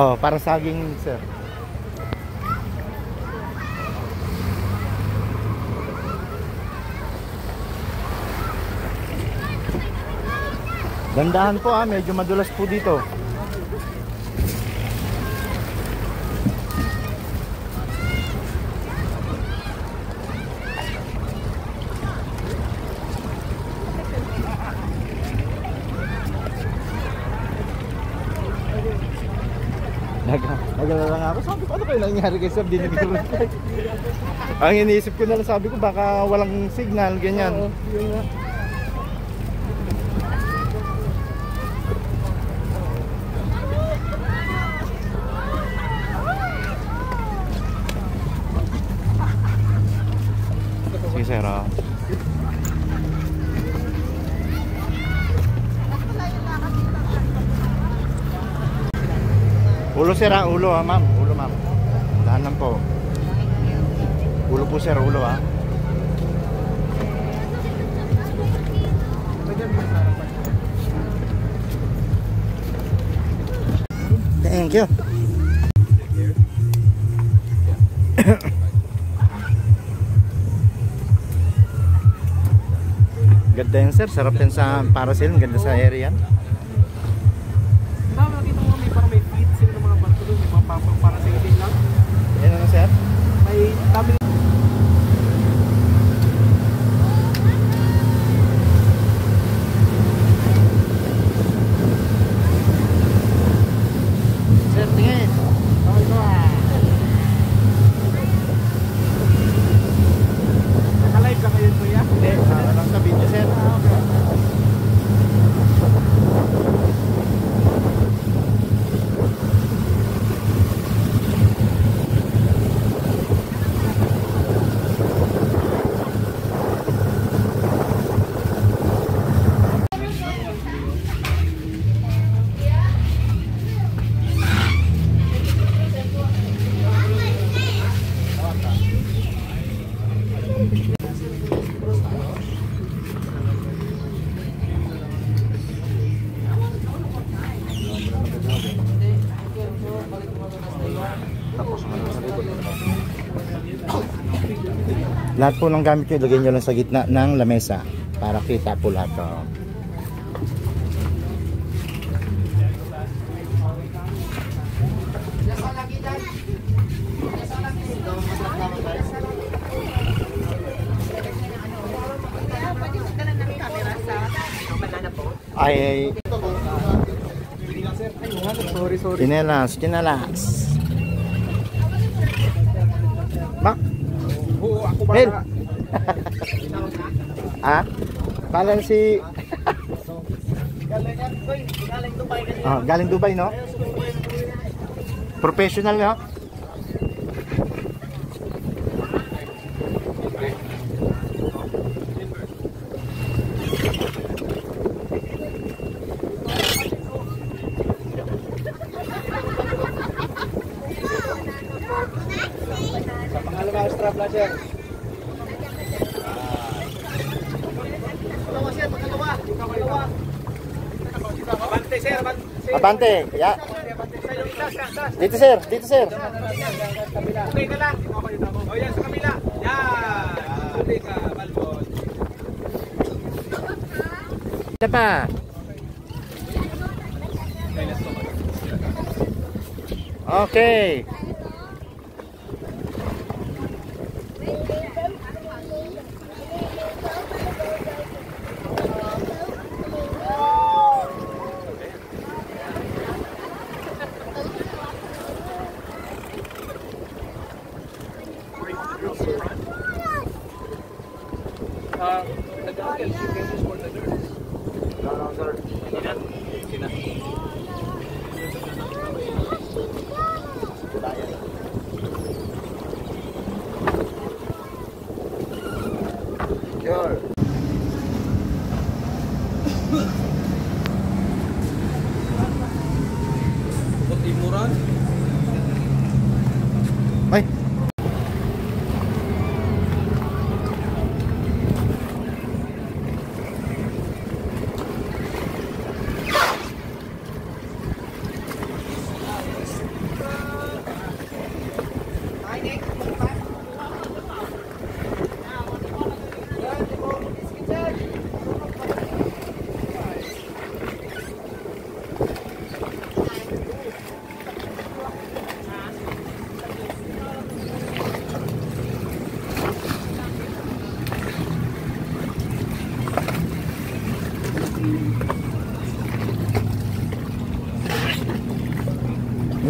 Oh, para saging, sir. Dandahan po medyo madulas po dito. Nagalala nga ako, sabi ko ano kayo nangyari kay sir, di nag-reply. Ang iniisip ko na lang, sabi ko baka walang signal, ganyan. Oo, yun nga. Sige sir, ulo sir ulo ma'am, ulo ma'am. Daan lang po. Ulo po sir, ulo Thank you. Ganda yan sir, sarap yan sa parasail, ganda sa area. Para sa itin lang. Yan ano sir? May tabi. Sir, tingin. Okay ko Naka-live ka ngayon kuya? Hindi, lang sa video sir. Okay. Lahat po ng gamit nyo, ilagay nyo lang sa gitna ng lamesa para kita po lahat. Ay, Sorry. Chinelas. Mak? Oo, ako ba? Mel. Palan si galing Dubai no? Professional no? Sa pangalawang extra flasher. Abante sir, Abante, ya. Dito sir. Okay ka lang. O yan sa kabila. Yan. Abante ka, Balbon. Ano pa? Okay. Sure. Timuran. Ay.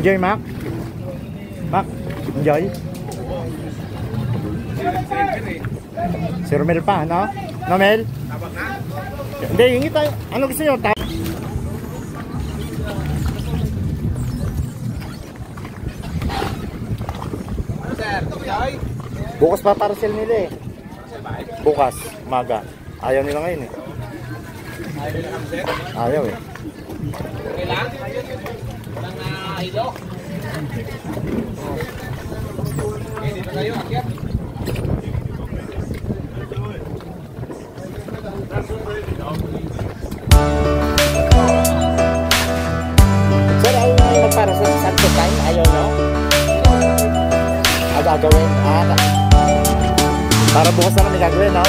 Enjoy, Mac? Mac, enjoy? Si Romel pa, no? No, Mel? Tabak na? Hindi, hingi tayo. Ano gusto nyo? Ano sir? Enjoy? Bukas pa parcel nila eh. Bukas, umaga. Ayaw nila ngayon eh. Ayaw nila kami sir? Ayaw eh. Okay lang? Walang hilo? Okay, dito tayo. Akyat. Sir, ayaw nyo magparasal sa Santo Time? Ayaw nyo? Gagawin? Para bukas na kami gagawin, no?